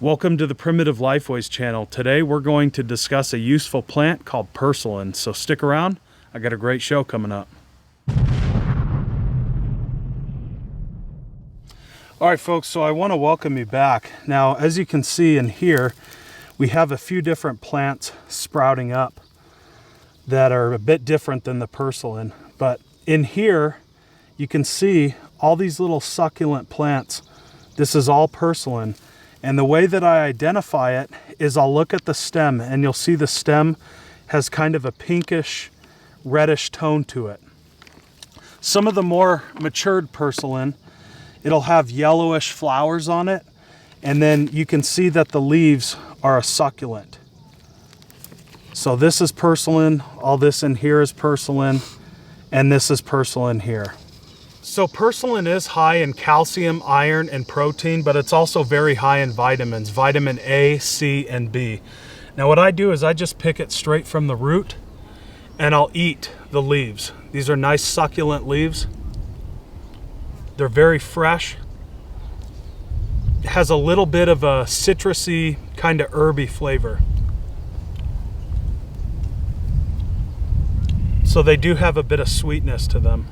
Welcome to the Primitive Lifeways channel. Today we're going to discuss a useful plant called Purslane. So stick around, I got a great show coming up. Alright folks, so I want to welcome you back. Now as you can see in here, we have a few different plants sprouting up that are a bit different than the Purslane. But in here, you can see all these little succulent plants. This is all Purslane. And the way that I identify it is I'll look at the stem and you'll see the stem has kind of a pinkish, reddish tone to it. Some of the more matured Purslane, it'll have yellowish flowers on it. And then you can see that the leaves are a succulent. So this is Purslane, all this in here is Purslane, and this is Purslane here. So Purslane is high in calcium, iron, and protein, but it's also very high in vitamins, vitamin A, C, and B. Now what I do is I just pick it straight from the root and I'll eat the leaves. These are nice succulent leaves. They're very fresh. It has a little bit of a citrusy, kind of herby flavor. So they do have a bit of sweetness to them.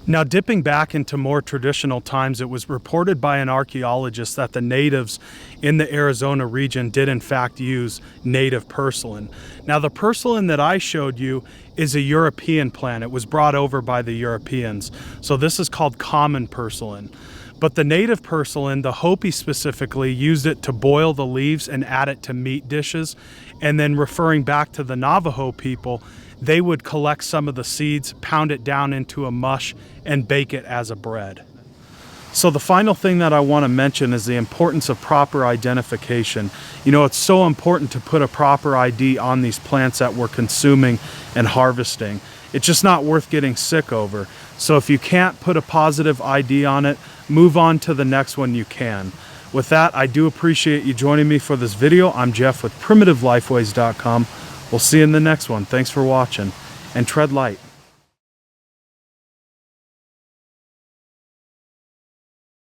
Now, dipping back into more traditional times, it was reported by an archaeologist that the natives in the Arizona region did in fact use native Purslane. Now, the Purslane that I showed you is a European plant. It was brought over by the Europeans. So this is called common Purslane. But the native Purslane, the Hopi specifically, used it to boil the leaves and add it to meat dishes. And then referring back to the Navajo people, they would collect some of the seeds, pound it down into a mush, and bake it as a bread. So the final thing that I want to mention is the importance of proper identification. You know, it's so important to put a proper ID on these plants that we're consuming and harvesting. It's just not worth getting sick over. So if you can't put a positive ID on it, move on to the next one you can. With that, I do appreciate you joining me for this video. I'm Jeff with PrimitiveLifeways.com. We'll see you in the next one. Thanks for watching, and tread light.